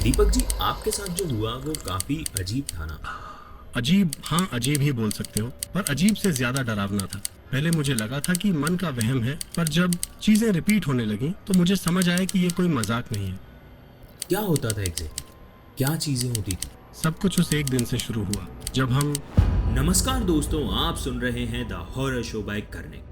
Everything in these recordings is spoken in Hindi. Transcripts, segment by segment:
दीपक जी, आपके साथ जो हुआ वो काफी अजीब था ना। अजीब, हाँ अजीब ही बोल सकते हो, पर अजीब से ज्यादा डरावना था। पहले मुझे लगा था कि मन का वहम है, पर जब चीजें रिपीट होने लगी तो मुझे समझ आया कि ये कोई मजाक नहीं है। क्या होता था एग्जैक्टली? क्या चीजें होती थी? सब कुछ उस एक दिन से शुरू हुआ जब हम नमस्कार दोस्तों, आप सुन रहे हैं द हॉरर शो बाय करने।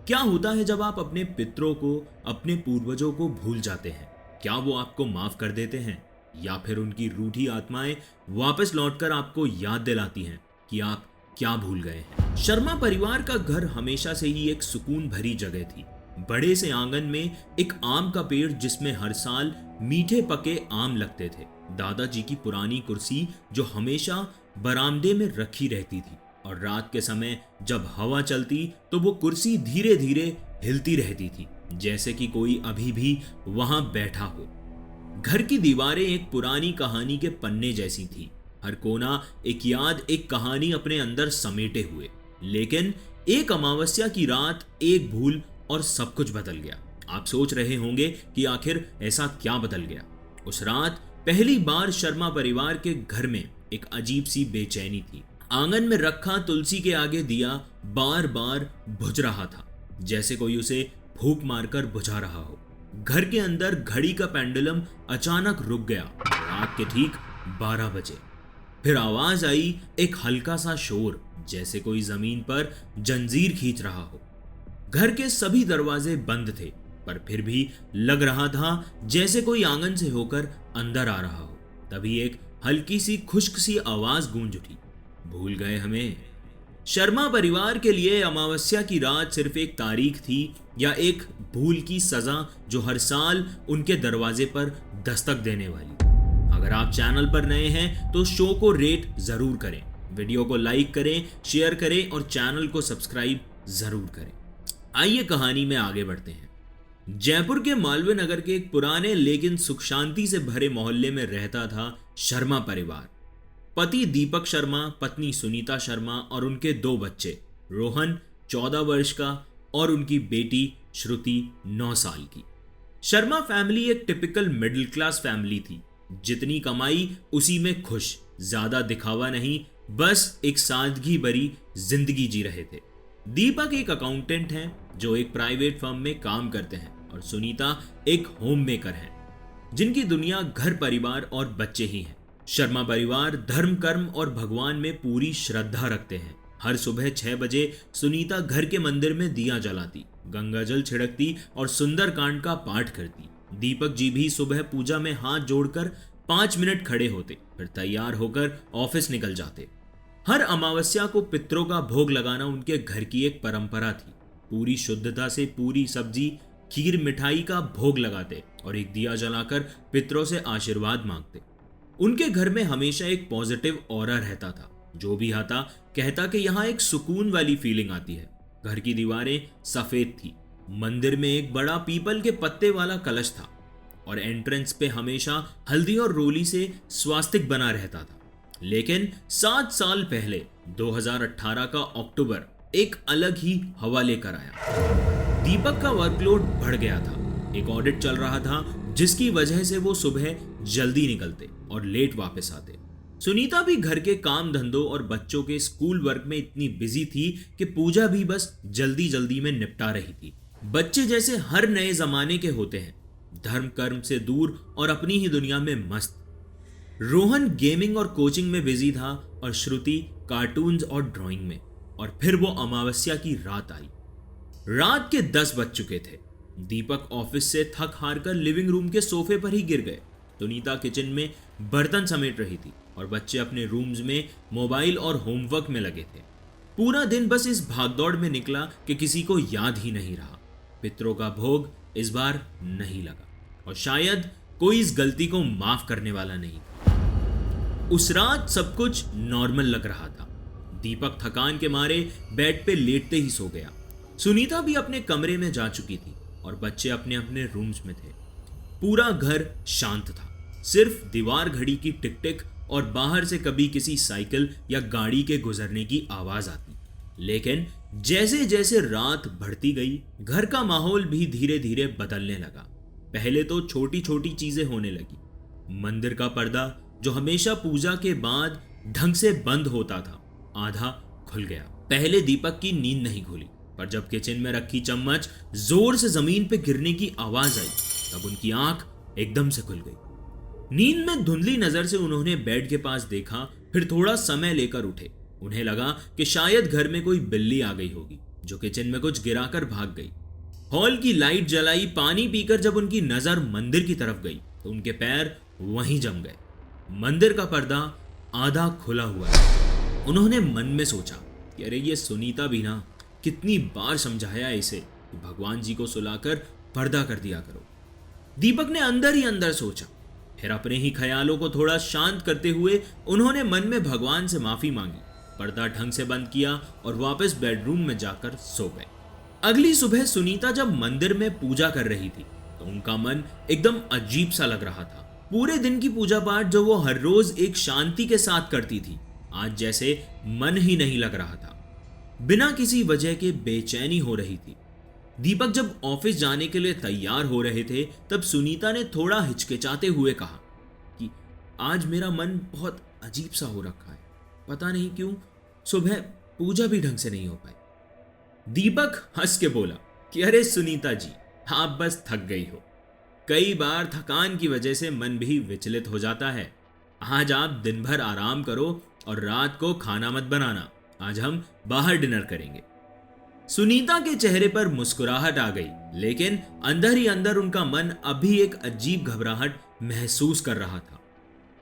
क्या होता है जब आप अपने पितरों को, अपने पूर्वजों को भूल जाते हैं? क्या वो आपको माफ कर देते हैं, या फिर उनकी रूठी आत्माएं वापस लौटकर आपको याद दिलाती हैं कि आप क्या भूल गए हैं? शर्मा परिवार का घर हमेशा से ही एक सुकून भरी जगह थी। बड़े से आंगन में एक आम का पेड़ जिसमें हर साल मीठे पके आम लगते थे। दादाजी की पुरानी कुर्सी जो हमेशा बरामदे में रखी रहती थी, और रात के समय जब हवा चलती तो वो कुर्सी धीरे धीरे हिलती रहती थी, जैसे कि कोई अभी भी वहां बैठा हो। घर की दीवारें एक पुरानी कहानी के पन्ने जैसी थी, हर कोना एक याद, एक कहानी अपने अंदर समेटे हुए। लेकिन एक अमावस्या की रात, एक भूल और सब कुछ बदल गया। आप सोच रहे होंगे कि आखिर ऐसा क्या बदल गया। उस रात पहली बार शर्मा परिवार के घर में एक अजीब सी बेचैनी थी। आंगन में रखा तुलसी के आगे दिया बार बार बुझ रहा था, जैसे कोई उसे फूंक मारकर बुझा रहा हो। घर के अंदर घड़ी का पेंडुलम अचानक रुक गया, रात के ठीक 12 बजे। फिर आवाज आई, एक हल्का सा शोर, जैसे कोई जमीन पर जंजीर खींच रहा हो। घर के सभी दरवाजे बंद थे, पर फिर भी लग रहा था जैसे कोई आंगन से होकर अंदर आ रहा हो। तभी एक हल्की सी खुश्क सी आवाज गूंज उठी, भूल गए हमें। शर्मा परिवार के लिए अमावस्या की रात सिर्फ एक तारीख थी, या एक भूल की सजा जो हर साल उनके दरवाजे पर दस्तक देने वाली। अगर आप चैनल पर नए हैं तो शो को रेट जरूर करें, वीडियो को लाइक करें, शेयर करें और चैनल को सब्सक्राइब जरूर करें। आइए कहानी में आगे बढ़ते हैं। जयपुर के मालवीय नगर के एक पुराने लेकिन सुख शांति से भरे मोहल्ले में रहता था शर्मा परिवार। पति दीपक शर्मा, पत्नी सुनीता शर्मा और उनके 2 बच्चे, रोहन 14 वर्ष का और उनकी बेटी श्रुति 9 साल की। शर्मा फैमिली एक टिपिकल मिडिल क्लास फैमिली थी। जितनी कमाई उसी में खुश, ज्यादा दिखावा नहीं, बस एक सादगी भरी जिंदगी जी रहे थे। दीपक एक अकाउंटेंट हैं जो एक प्राइवेट फर्म में काम करते हैं, और सुनीता एक होम मेकर हैं जिनकी दुनिया घर, परिवार और बच्चे ही हैं। शर्मा परिवार धर्म, कर्म और भगवान में पूरी श्रद्धा रखते हैं। हर सुबह 6 बजे सुनीता घर के मंदिर में दिया जलाती, गंगा जल छिड़कती और सुंदरकांड का पाठ करती। दीपक जी भी सुबह पूजा में हाथ जोड़कर 5 मिनट खड़े होते, फिर तैयार होकर ऑफिस निकल जाते। हर अमावस्या को पितरों का भोग लगाना उनके घर की एक परंपरा थी। पूरी शुद्धता से पूरी सब्जी, खीर, मिठाई का भोग लगाते और एक दिया जलाकर पितरों से आशीर्वाद मांगते। उनके घर में हमेशा एक पॉजिटिव ऑरा रहता था। जो भी आता कहता कि यहाँ एक सुकून वाली फीलिंग आती है। घर की दीवारें सफेद थी, मंदिर में एक बड़ा पीपल के पत्ते वाला कलश था, और एंट्रेंस पे हमेशा हल्दी और रोली से स्वास्तिक बना रहता था। लेकिन 7 साल पहले 2018 का अक्टूबर एक अलग ही हवा लेकर आया। दीपक का वर्कलोड बढ़ गया था। एक ऑडिट चल रहा था जिसकी वजह से वो सुबह जल्दी निकलते और लेट वापस आते। सुनीता भी घर के काम धंधों और बच्चों के स्कूल वर्क में इतनी बिजी थी कि पूजा भी बस जल्दी जल्दी में निपटा रही थी। बच्चे जैसे हर नए जमाने के होते हैं, धर्म कर्म से दूर और अपनी ही दुनिया में मस्त। रोहन गेमिंग और कोचिंग में बिजी था, और श्रुति कार्टून्स और ड्राइंग में। और फिर वो अमावस्या की रात आई। रात के 10 बज चुके थे। दीपक ऑफिस से थक हार कर लिविंग रूम के सोफे पर ही गिर गए। सुनीता किचन में बर्तन समेट रही थी, और बच्चे अपने रूम्स में मोबाइल और होमवर्क में लगे थे। पूरा दिन बस इस भागदौड़ में निकला कि किसी को याद ही नहीं रहा। पितरों का भोग इस बार नहीं लगा, और शायद कोई इस गलती को माफ करने वाला नहीं था। उस रात सब कुछ नॉर्मल लग रहा था। दीपक थकान के मारे बेड पे लेटते ही सो गया। सुनीता भी अपने कमरे में जा चुकी थी, और बच्चे अपने अपने रूम्स में थे। पूरा घर शांत था, सिर्फ दीवार घड़ी की टिक टिक और बाहर से कभी किसी साइकिल या गाड़ी के गुजरने की आवाज आती। लेकिन जैसे जैसे रात बढ़ती गई, घर का माहौल भी धीरे धीरे बदलने लगा। पहले तो छोटी छोटी चीजें होने लगी, मंदिर का पर्दा जो हमेशा पूजा के बाद ढंग से बंद होता था, आधा खुल गया। पहले दीपक की नींद नहीं खुली, पर जब किचन में रखी चम्मच जोर से जमीन पे गिरने की आवाज आई, तब उनकी आंख एकदम से खुल गई। नींद में धुंधली नजर से उन्होंने बेड के पास देखा, फिर थोड़ा समय लेकर उठे। उन्हें लगा कि शायद घर में कोई बिल्ली आ गई होगी, जो किचन में कुछ गिराकर भाग गई। हॉल की लाइट जलाई, पानी पीकर जब उनकी नजर मंदिर की तरफ गई तो उनके पैर वहीं जम गए। मंदिर का पर्दा आधा खुला हुआ है। उन्होंने मन में सोचा कि अरे ये सुनीता भी ना, कितनी बार समझाया इसे कि भगवान जी को सुलाकर पर्दा कर दिया करो। दीपक ने अंदर ही अंदर सोचा, फिर अपने ही ख्यालों को थोड़ा शांत करते हुए उन्होंने मन में भगवान से माफी मांगी, पर्दा ढंग से बंद किया और वापस बेडरूम में जाकर सो गए। अगली सुबह सुनीता जब मंदिर में पूजा कर रही थी तो उनका मन एकदम अजीब सा लग रहा था। पूरे दिन की पूजा पाठ जो वो हर रोज एक शांति के साथ करती थी, आज जैसे मन ही नहीं लग रहा था। बिना किसी वजह के बेचैनी हो रही थी। दीपक जब ऑफिस जाने के लिए तैयार हो रहे थे तब सुनीता ने थोड़ा हिचकिचाते हुए कहा कि आज मेरा मन बहुत अजीब सा हो रखा है, पता नहीं क्यों सुबह पूजा भी ढंग से नहीं हो पाई। दीपक हंस के बोला कि अरे सुनीता जी, आप बस थक गई हो। कई बार थकान की वजह से मन भी विचलित हो जाता है। आज आप दिन भर आराम करो और रात को खाना मत बनाना, आज हम बाहर डिनर करेंगे। सुनीता के चेहरे पर मुस्कुराहट आ गई, लेकिन अंदर ही अंदर उनका मन अभी एक अजीब घबराहट महसूस कर रहा था।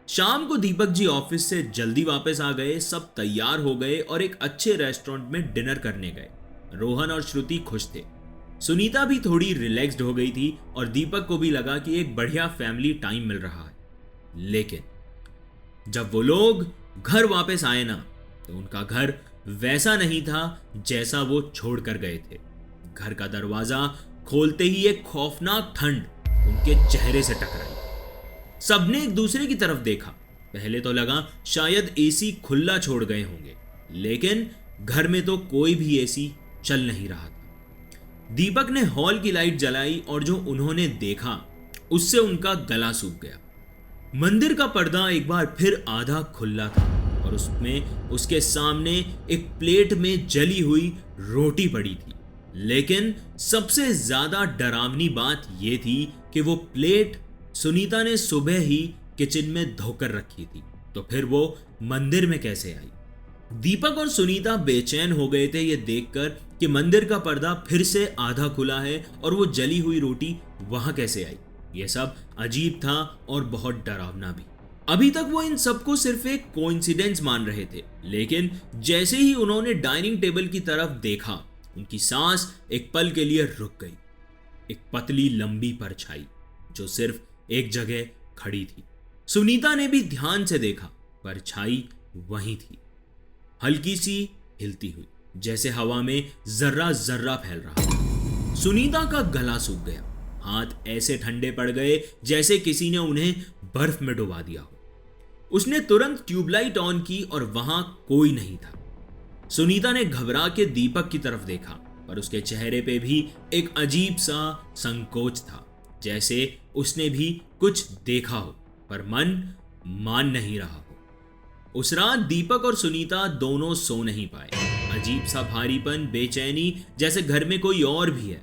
शाम को दीपक जी ऑफिस से जल्दी वापस आ गए, सब तैयार हो गए और एक अच्छे रेस्टोरेंट में डिनर करने गए। रोहन और श्रुति खुश थे। सुनीता भी थोड़ी रिलैक्स्ड हो गई थी और दीपक को भी लगा कि एक बढ़िया फैमिली टाइम मिल रहा है। लेकिन जब वो लोग घर वापस आए ना, तो उनका घर वैसा नहीं था जैसा वो छोड़कर गए थे। घर का दरवाजा खोलते ही एक खौफनाक ठंड उनके चेहरे से टकराई। सबने एक दूसरे की तरफ देखा। पहले तो लगा शायद एसी खुला छोड़ गए होंगे, लेकिन घर में तो कोई भी एसी चल नहीं रहा था। दीपक ने हॉल की लाइट जलाई और जो उन्होंने देखा उससे उनका गला सूख गया। मंदिर का पर्दा एक बार फिर आधा खुला था और उसमें उसके सामने एक प्लेट में जली हुई रोटी पड़ी थी। लेकिन सबसे ज्यादा डरावनी बात यह थी कि वो प्लेट सुनीता ने सुबह ही किचन में धोकर रखी थी, तो फिर वो मंदिर में कैसे आई? दीपक और सुनीता बेचैन हो गए थे ये देखकर कि मंदिर का पर्दा फिर से आधा खुला है और वो जली हुई रोटी वहां कैसे आई। ये सब अजीब था और बहुत डरावना भी। अभी तक वो इन सबको सिर्फ एक कोइंसिडेंस मान रहे थे, लेकिन जैसे ही उन्होंने डाइनिंग टेबल की तरफ देखा, उनकी सांस एक पल के लिए रुक गई। एक पतली लंबी परछाई जो सिर्फ एक जगह खड़ी थी। सुनीता ने भी ध्यान से देखा, परछाई वहीं थी, हल्की सी हिलती हुई, जैसे हवा में जर्रा जर्रा फैल रहा। सुनीता का गला सूख गया, हाथ ऐसे ठंडे पड़ गए जैसे किसी ने उन्हें बर्फ में डुबा दिया हो। उसने तुरंत ट्यूबलाइट ऑन की और वहां कोई नहीं था। सुनीता ने घबरा के दीपक की तरफ देखा, पर उसके चेहरे पे भी एक अजीब सा संकोच था, जैसे उसने भी कुछ देखा हो पर मन मान नहीं रहा हो। उस रात दीपक और सुनीता दोनों सो नहीं पाए। अजीब सा भारीपन, बेचैनी, जैसे घर में कोई और भी है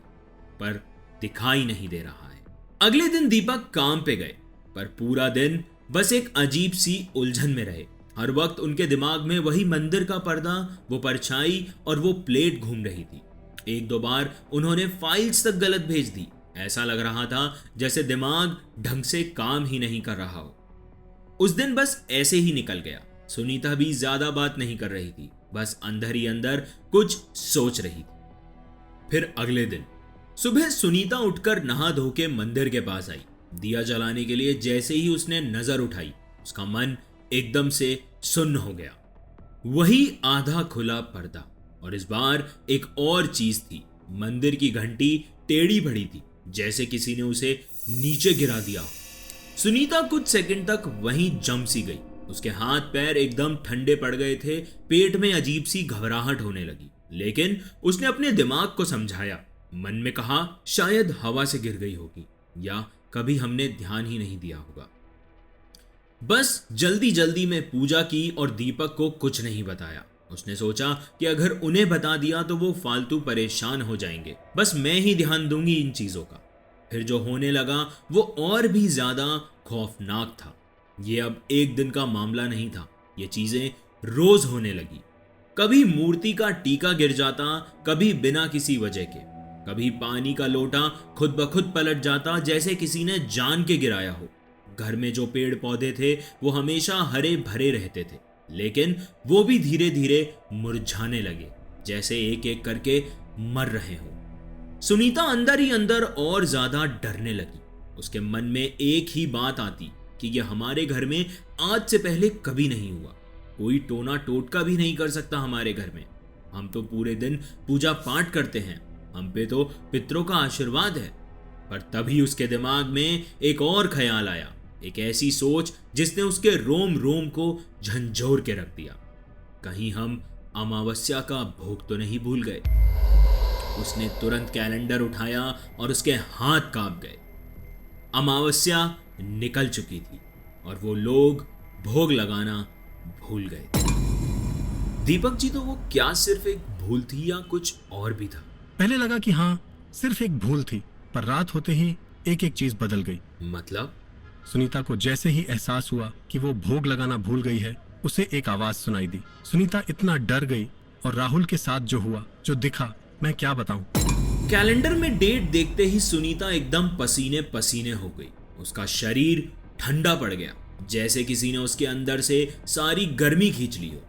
पर दिखाई नहीं दे रहा है। अगले दिन दीपक काम पे गए, पर पूरा दिन बस एक अजीब सी उलझन में रहे। हर वक्त उनके दिमाग में वही मंदिर का पर्दा, वो परछाई और वो प्लेट घूम रही थी। एक दो बार उन्होंने फाइल्स तक गलत भेज दी। ऐसा लग रहा था जैसे दिमाग ढंग से काम ही नहीं कर रहा हो। उस दिन बस ऐसे ही निकल गया। सुनीता भी ज्यादा बात नहीं कर रही थी, बस अंदर ही अंदर कुछ सोच रही थी। फिर अगले दिन सुबह सुनीता उठकर नहा धो के मंदिर के पास आई। दिया जलाने के लिए जैसे ही उसने नजर उठाई, उसका मन एकदम से सुन्न हो गया। वही आधा खुला पर्दा, और इस बार एक और चीज थी। मंदिर की घंटी टेढ़ी पड़ी थी, जैसे किसी ने उसे नीचे गिरा दिया हो। सुनीता कुछ सेकंड तक वहीं जम सी गई। उसके हाथ पैर एकदम ठंडे पड़ गए थे, पेट में अजीब सी घबराहट होने लगी। लेकिन उसने अपने दिमाग को समझाया, मन में कहा शायद हवा से गिर गई होगी या कभी हमने ध्यान ही नहीं दिया होगा। बस जल्दी जल्दी में पूजा की और दीपक को कुछ नहीं बताया। उसने सोचा कि अगर उन्हें बता दिया तो वो फालतू परेशान हो जाएंगे, बस मैं ही ध्यान दूंगी इन चीजों का। फिर जो होने लगा वो और भी ज्यादा खौफनाक था। ये अब एक दिन का मामला नहीं था, ये चीजें रोज होने लगी। कभी मूर्ति का टीका गिर जाता, कभी बिना किसी वजह के, कभी पानी का लोटा खुद ब खुद पलट जाता जैसे किसी ने जान के गिराया हो। घर में जो पेड़ पौधे थे वो हमेशा हरे भरे रहते थे, लेकिन वो भी धीरे धीरे मुरझाने लगे, जैसे एक एक करके मर रहे हो। सुनीता अंदर ही अंदर और ज्यादा डरने लगी। उसके मन में एक ही बात आती कि यह हमारे घर में आज से पहले कभी नहीं हुआ। कोई टोना टोटका भी नहीं कर सकता हमारे घर में। हम तो पूरे दिन पूजा पाठ करते हैं, हम पे तो पितरों का आशीर्वाद है। पर तभी उसके दिमाग में एक और ख्याल आया, एक ऐसी सोच जिसने उसके रोम रोम को झंझोर के रख दिया। कहीं हम अमावस्या का भोग तो नहीं भूल गए। उसने तुरंत कैलेंडर उठाया और उसके हाथ कांप गए। अमावस्या निकल चुकी थी और वो लोग भोग लगाना भूल गए थे। दीपक जी, तो वो क्या सिर्फ एक भूल थी या कुछ और भी था? पहले लगा कि हाँ, सिर्फ एक भूल थी, पर रात होते ही एक एक चीज बदल गई। मतलब? सुनीता को जैसे ही एहसास हुआ कि वो भोग लगाना भूल गई है, उसे एक आवाज सुनाई दी। सुनीता इतना डर गई, और राहुल के साथ जो हुआ, जो दिखा, मैं क्या बताऊं। कैलेंडर में डेट देखते ही सुनीता एकदम पसीने पसीने हो गई। उसका शरीर ठंडा पड़ गया, जैसे किसी ने उसके अंदर से सारी गर्मी खींच ली हो।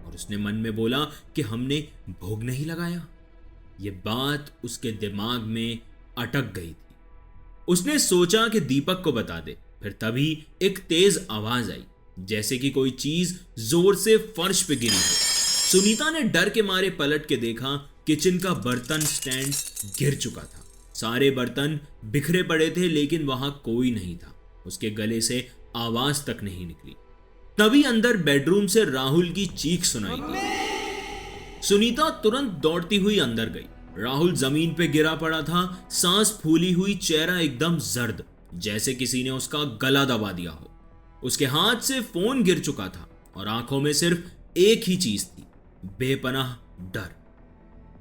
और उसने मन में बोला कि हमने भोग नहीं लगाया। ये बात उसके दिमाग में अटक गई थी। उसने सोचा कि दीपक को बता दे। फिर तभी एक तेज आवाज आई, जैसे कि कोई चीज जोर से फर्श पे गिरी हो। सुनीता ने डर के मारे पलट के देखा, किचन का बर्तन स्टैंड गिर चुका था। सारे बर्तन बिखरे पड़े थे, लेकिन वहां कोई नहीं था। उसके गले से आवाज तक नहीं निकली। तभी अंदर बेडरूम से राहुल की चीख सुनाई दी। सुनीता तुरंत दौड़ती हुई अंदर गई। राहुल जमीन पे गिरा पड़ा था, सांस फूली हुई, चेहरा एकदम जर्द, जैसे किसी ने उसका गला दबा दिया हो। उसके हाथ से फोन गिर चुका था और आंखों में सिर्फ एक ही चीज थी, बेपनाह डर।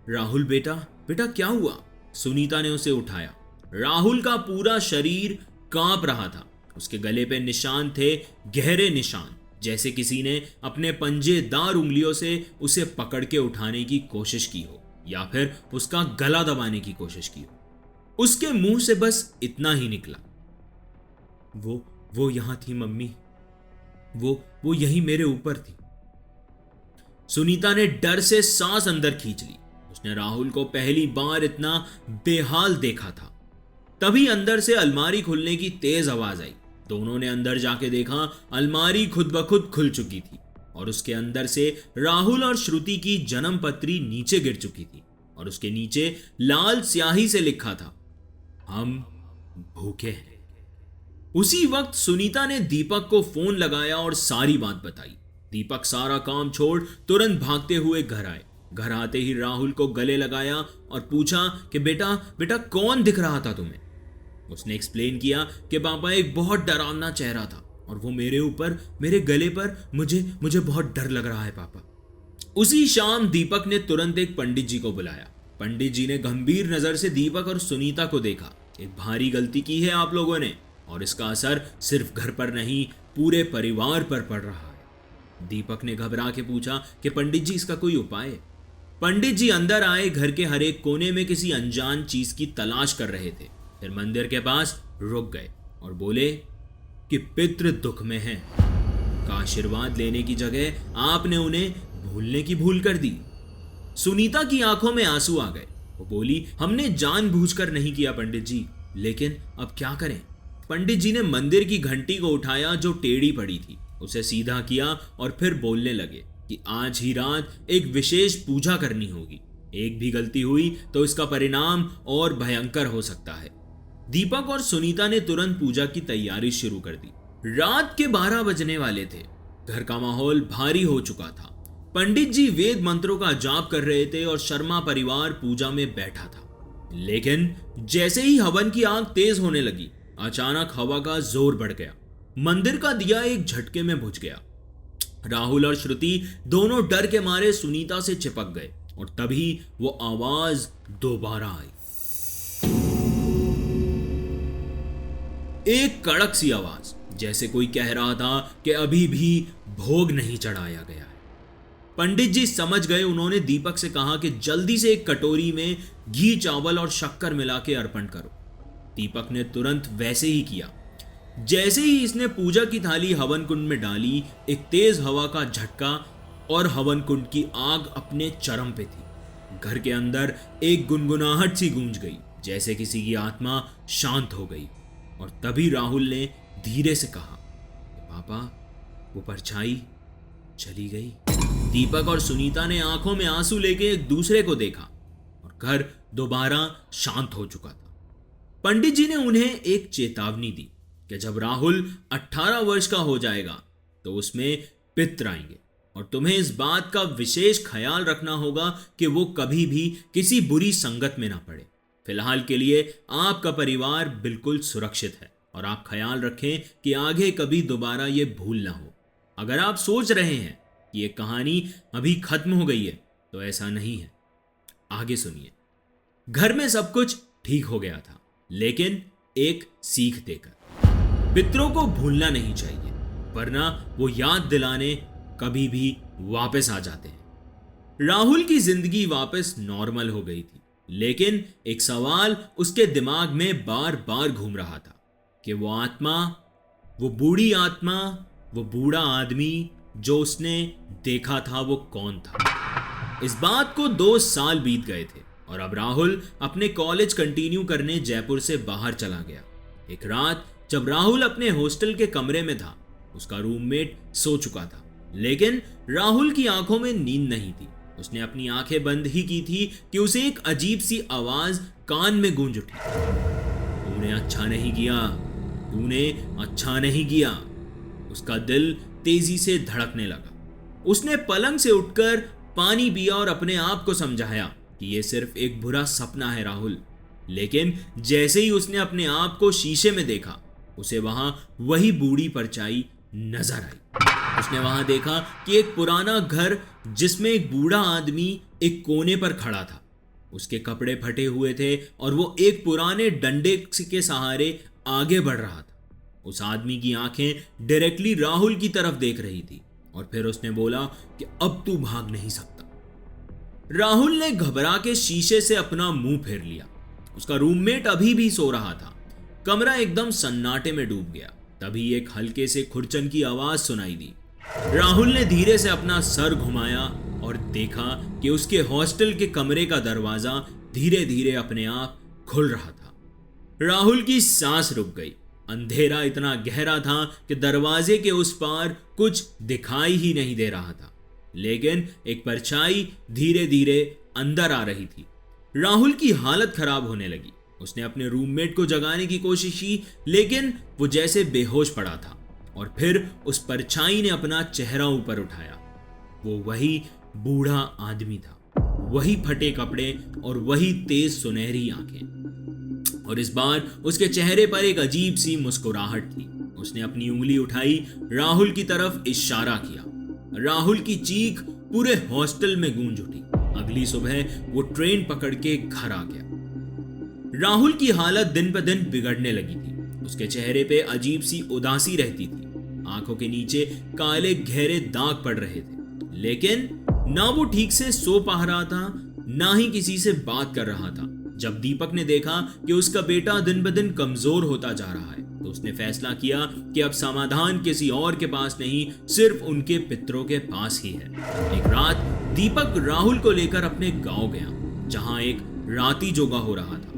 राहुल बेटा, बेटा क्या हुआ? सुनीता ने उसे उठाया। राहुल का पूरा शरीर कांप रहा था। उसके गले पे निशान थे, गहरे निशान, जैसे किसी ने अपने पंजेदार उंगलियों से उसे पकड़ के उठाने की कोशिश की हो या फिर उसका गला दबाने की कोशिश की हो। उसके मुंह से बस इतना ही निकला, वो यहां थी मम्मी, वो यही मेरे ऊपर थी। सुनीता ने डर से सांस अंदर खींच ली। उसने राहुल को पहली बार इतना बेहाल देखा था। तभी अंदर से अलमारी खुलने की तेज आवाज आई। दोनों ने अंदर जाके देखा, अलमारी खुद ब खुद खुल चुकी थी और उसके अंदर से राहुल और श्रुति की जन्म पत्री नीचे गिर चुकी थी और उसके नीचे लाल स्याही से लिखा था, हम भूखे हैं। उसी वक्त सुनीता ने दीपक को फोन लगाया और सारी बात बताई। दीपक सारा काम छोड़ तुरंत भागते हुए घर आए। घर आते ही राहुल को गले लगाया और पूछा कि बेटा बेटा कौन दिख रहा था तुम्हें? उसने एक्सप्लेन किया कि पापा एक बहुत डरावना चेहरा था और वो मेरे ऊपर, मेरे गले पर, मुझे बहुत डर लग रहा है पापा। उसी शाम दीपक ने तुरंत एक पंडित जी को बुलाया। पंडित जी ने गंभीर नजर से दीपक और सुनीता को देखा। एक भारी गलती की है आप लोगों ने और इसका असर सिर्फ घर पर नहीं, पूरे परिवार पर पड़ रहा है। दीपक ने घबरा के पूछा कि पंडित जी इसका कोई उपाय? पंडित जी अंदर आए, घर के हर एक कोने में किसी अनजान चीज की तलाश कर रहे थे। फिर मंदिर के पास रुक गए और बोले कि पितृ दुख में हैं। का आशीर्वाद लेने की जगह आपने उन्हें भूलने की भूल कर दी। सुनीता की आंखों में आंसू आ गए। वो बोली, हमने जानबूझकर नहीं किया पंडित जी, लेकिन अब क्या करें? पंडित जी ने मंदिर की घंटी को उठाया जो टेढ़ी पड़ी थी, उसे सीधा किया और फिर बोलने लगे कि आज ही रात एक विशेष पूजा करनी होगी। एक भी गलती हुई तो इसका परिणाम और भयंकर हो सकता है। दीपक और सुनीता ने तुरंत पूजा की तैयारी शुरू कर दी। रात के 12 बजने वाले थे। घर का माहौल भारी हो चुका था। पंडित जी वेद मंत्रों का जाप कर रहे थे और शर्मा परिवार पूजा में बैठा था। लेकिन जैसे ही हवन की आग तेज होने लगी, अचानक हवा का जोर बढ़ गया। मंदिर का दिया एक झटके में बुझ गया। राहुल और श्रुति दोनों डर के मारे सुनीता से चिपक गए और तभी वो आवाज दोबारा आई। एक कड़क सी आवाज, जैसे कोई कह रहा था कि अभी भी भोग नहीं चढ़ाया गया है। पंडित जी समझ गए। उन्होंने दीपक से कहा कि जल्दी से एक कटोरी में घी, चावल और शक्कर मिला के अर्पण करो। दीपक ने तुरंत वैसे ही किया। जैसे ही इसने पूजा की थाली हवन कुंड में डाली, एक तेज हवा का झटका और हवन कुंड की आग अपने चरम पे थी। घर के अंदर एक गुनगुनाहट सी गूंज गई, जैसे किसी की आत्मा शांत हो गई। और तभी राहुल ने धीरे से कहा, पापा वो परछाई चली गई। दीपक और सुनीता ने आंखों में आंसू लेके एक दूसरे को देखा और घर दोबारा शांत हो चुका था। पंडित जी ने उन्हें एक चेतावनी दी कि जब राहुल 18 वर्ष का हो जाएगा तो उसमें पित्र आएंगे और तुम्हें इस बात का विशेष ख्याल रखना होगा कि वो कभी भी किसी बुरी संगत में ना पड़े। फिलहाल के लिए आपका परिवार बिल्कुल सुरक्षित है और आप ख्याल रखें कि आगे कभी दोबारा ये भूल ना हो। अगर आप सोच रहे हैं कि ये कहानी अभी खत्म हो गई है तो ऐसा नहीं है, आगे सुनिए। घर में सब कुछ ठीक हो गया था, लेकिन एक सीख देकर। पितरों को भूलना नहीं चाहिए, वरना वो याद दिलाने कभी भी वापस आ जाते हैं। राहुल की जिंदगी वापस नॉर्मल हो गई थी, लेकिन एक सवाल उसके दिमाग में बार बार घूम रहा था कि वो आत्मा, वो बूढ़ी आत्मा, वो बूढ़ा आदमी जो उसने देखा था, वो कौन था। इस बात को 2 साल बीत गए थे और अब राहुल अपने कॉलेज कंटिन्यू करने जयपुर से बाहर चला गया। एक रात जब राहुल अपने हॉस्टल के कमरे में था, उसका रूममेट सो चुका था, लेकिन राहुल की आंखों में नींद नहीं थी। उसने अपनी आंखें बंद ही की थी कि उसे एक अजीब सी आवाज कान में गूंज उठी। तूने अच्छा नहीं किया, तूने अच्छा नहीं किया। उसका दिल तेजी से धड़कने लगा। उसने पलंग से उठकर पानी पिया और अपने आप को समझाया कि यह सिर्फ एक बुरा सपना है राहुल। लेकिन जैसे ही उसने अपने आप को शीशे में देखा, उसे वहां वही बूढ़ी परछाई नजर आई। उसने वहां देखा कि एक पुराना घर जिसमें एक बूढ़ा आदमी एक कोने पर खड़ा था। उसके कपड़े फटे हुए थे और वो एक पुराने डंडे के सहारे आगे बढ़ रहा था। उस आदमी की आंखें डायरेक्टली राहुल की तरफ देख रही थी और फिर उसने बोला कि अब तू भाग नहीं सकता। राहुल ने घबरा के शीशे से अपना मुंह फेर लिया। उसका रूममेट अभी भी सो रहा था। कमरा एकदम सन्नाटे में डूब गया। तभी एक हल्के से खुरचन की आवाज सुनाई दी। राहुल ने धीरे से अपना सर घुमाया और देखा कि उसके हॉस्टल के कमरे का दरवाजा धीरे धीरे अपने आप खुल रहा था। राहुल की सांस रुक गई। अंधेरा इतना गहरा था कि दरवाजे के उस पार कुछ दिखाई ही नहीं दे रहा था, लेकिन एक परछाई धीरे धीरे अंदर आ रही थी। राहुल की हालत खराब होने लगी। उसने अपने रूममेट को जगाने की कोशिश की, लेकिन वो जैसे बेहोश पड़ा था। और फिर उस परछाई ने अपना चेहरा ऊपर उठाया। वो वही बूढ़ा आदमी था, वही फटे कपड़े और वही तेज सुनहरी आंखें। और इस बार उसके चेहरे पर एक अजीब सी मुस्कुराहट थी। उसने अपनी उंगली उठाई, राहुल की तरफ इशारा किया। राहुल की चीख पूरे हॉस्टल में गूंज उठी। अगली सुबह वो ट्रेन पकड़ के घर आ गया। राहुल की हालत दिन ब दिन बिगड़ने लगी थी। उसके चेहरे पे अजीब सी उदासी रहती थी। आंखों के नीचे काले गहरे दाग पड़ रहे थे, लेकिन ना वो ठीक से सो पा रहा था, ना ही किसी से बात कर रहा था। जब दीपक ने देखा कि उसका बेटा दिन ब दिन कमजोर होता जा रहा है, तो उसने फैसला किया कि अब समाधान किसी और के पास नहीं, सिर्फ उनके पितरों के पास ही है। एक रात दीपक राहुल को लेकर अपने गांव गया, जहां एक राती जोगा हो रहा था।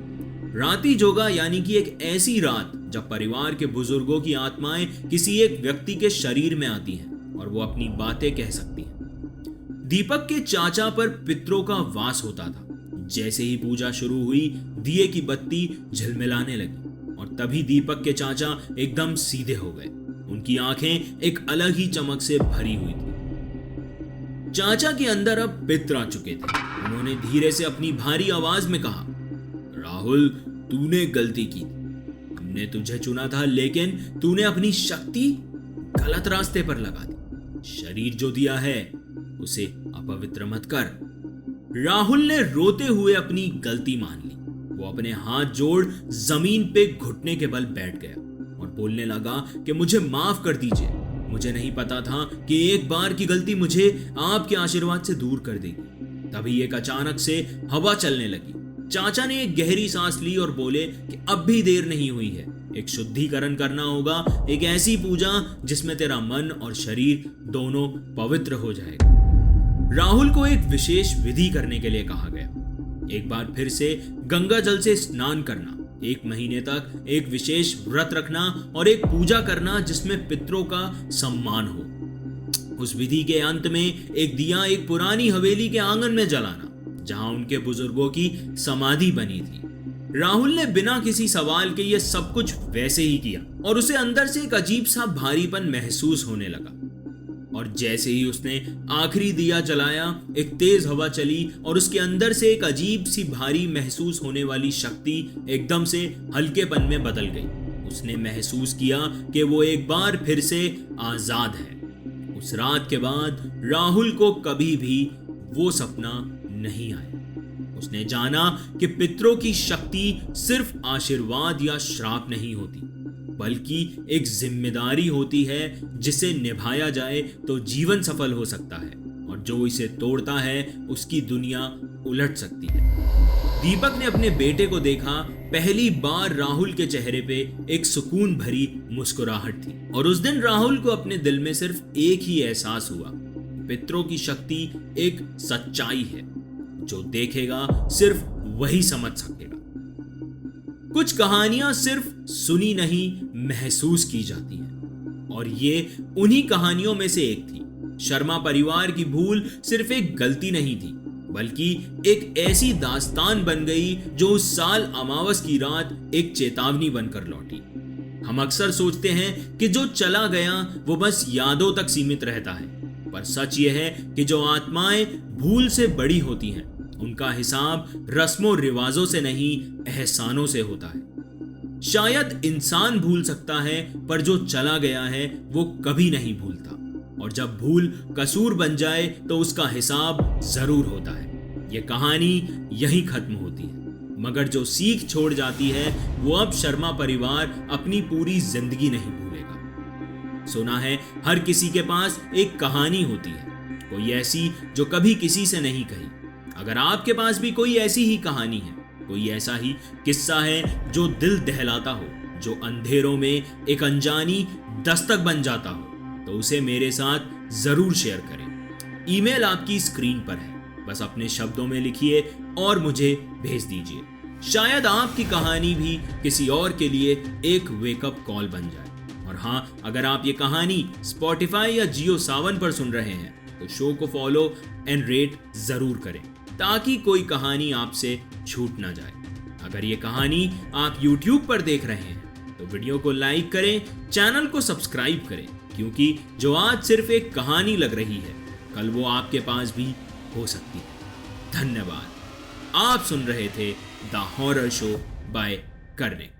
राती जोगा यानी कि एक ऐसी रात जब परिवार के बुजुर्गों की आत्माएं किसी एक व्यक्ति के शरीर में आती हैं और वो अपनी बातें कह सकती हैं। दीपक के चाचा पर पितरों का वास होता था। जैसे ही पूजा शुरू हुई, दिए की बत्ती झिलमिलाने लगी और तभी दीपक के चाचा एकदम सीधे हो गए। उनकी आंखें एक अलग ही चमक से भरी हुई थी। चाचा के अंदर अब पितर आ चुके थे। उन्होंने धीरे से अपनी भारी आवाज में कहा, राहुल, तूने गलती की। हमने तुझे चुना था, लेकिन तूने अपनी शक्ति गलत रास्ते पर लगा दी। शरीर जो दिया है उसे अपवित्र मत कर। राहुल ने रोते हुए अपनी गलती मान ली। वो अपने हाथ जोड़ जमीन पे घुटने के बल बैठ गया और बोलने लगा कि मुझे माफ कर दीजिए। मुझे नहीं पता था कि एक बार की गलती मुझे आपके आशीर्वाद से दूर कर देगी। तभी एक अचानक से हवा चलने लगी। चाचा ने एक गहरी सांस ली और बोले कि अब भी देर नहीं हुई है। एक शुद्धिकरण करना होगा, एक ऐसी पूजा जिसमें तेरा मन और शरीर दोनों पवित्र हो जाएगा। राहुल को एक विशेष विधि करने के लिए कहा गया। एक बार फिर से गंगा जल से स्नान करना, 1 महीने तक एक विशेष व्रत रखना और एक पूजा करना जिसमें पितरों का सम्मान हो। उस विधि के अंत में एक दिया एक पुरानी हवेली के आंगन में जलाना जहां उनके बुजुर्गों की समाधि बनी थी। राहुल ने बिना किसी सवाल के यह सब कुछ वैसे ही किया और उसे अंदर से एक अजीब सा भारीपन महसूस होने लगा। और जैसे ही उसने आखिरी दिया जलाया, एक तेज हवा चली और उसके अंदर से एक अजीब सी भारी महसूस होने वाली शक्ति एकदम से हल्केपन में बदल गई। उसने महसूस किया कि वो एक बार फिर से आजाद है। उस रात के बाद राहुल को कभी भी वो सपना नहीं आया। उसने जाना कि पितरों की शक्ति सिर्फ आशीर्वाद या श्राप नहीं होती, बल्कि एक जिम्मेदारी होती है जिसे निभाया जाए तो जीवन सफल हो सकता है, और जो इसे तोड़ता है उसकी दुनिया उलट सकती है। दीपक ने अपने बेटे को देखा। पहली बार राहुल के चेहरे पे एक सुकून भरी मुस्कुराहट थी और उस दिन राहुल को अपने दिल में सिर्फ एक ही एहसास हुआ, पितरों की शक्ति एक सच्चाई है, जो देखेगा सिर्फ वही समझ सकेगा। कुछ कहानियां सिर्फ सुनी नहीं महसूस की जाती हैं, और ये उन्हीं कहानियों में से एक थी। शर्मा परिवार की भूल सिर्फ एक गलती नहीं थी, बल्कि एक ऐसी दास्तान बन गई जो उस साल अमावस की रात एक चेतावनी बनकर लौटी। हम अक्सर सोचते हैं कि जो चला गया वो बस यादों तक सीमित रहता है, पर सच ये है कि जो आत्माएं भूल से बड़ी होती हैं, उनका हिसाब रस्मों रिवाजों से नहीं, एहसानों से होता है। शायद इंसान भूल सकता है, पर जो चला गया है वो कभी नहीं भूलता, और जब भूल कसूर बन जाए तो उसका हिसाब जरूर होता है। ये कहानी यही खत्म होती है, मगर जो सीख छोड़ जाती है वो अब शर्मा परिवार अपनी पूरी जिंदगी नहीं भूलेगा। सुना है हर किसी के पास एक कहानी होती है, कोई ऐसी जो कभी किसी से नहीं कही। अगर आपके पास भी कोई ऐसी ही कहानी है, कोई ऐसा ही किस्सा है जो दिल दहलाता हो, जो अंधेरों में एक अनजानी दस्तक बन जाता हो, तो उसे मेरे साथ जरूर शेयर करें। ईमेल आपकी स्क्रीन पर है, बस अपने शब्दों में लिखिए और मुझे भेज दीजिए। शायद आपकी कहानी भी किसी और के लिए एक वेकअप कॉल बन जाए। और हाँ, अगर आप ये कहानी स्पॉटिफाई या जियो सावन पर सुन रहे हैं तो शो को फॉलो एंड रेट जरूर करें, ताकि कोई कहानी आपसे छूट ना जाए। अगर ये कहानी आप YouTube पर देख रहे हैं तो वीडियो को लाइक करें, चैनल को सब्सक्राइब करें, क्योंकि जो आज सिर्फ एक कहानी लग रही है, कल वो आपके पास भी हो सकती है। धन्यवाद। आप सुन रहे थे the horror show by Karnik.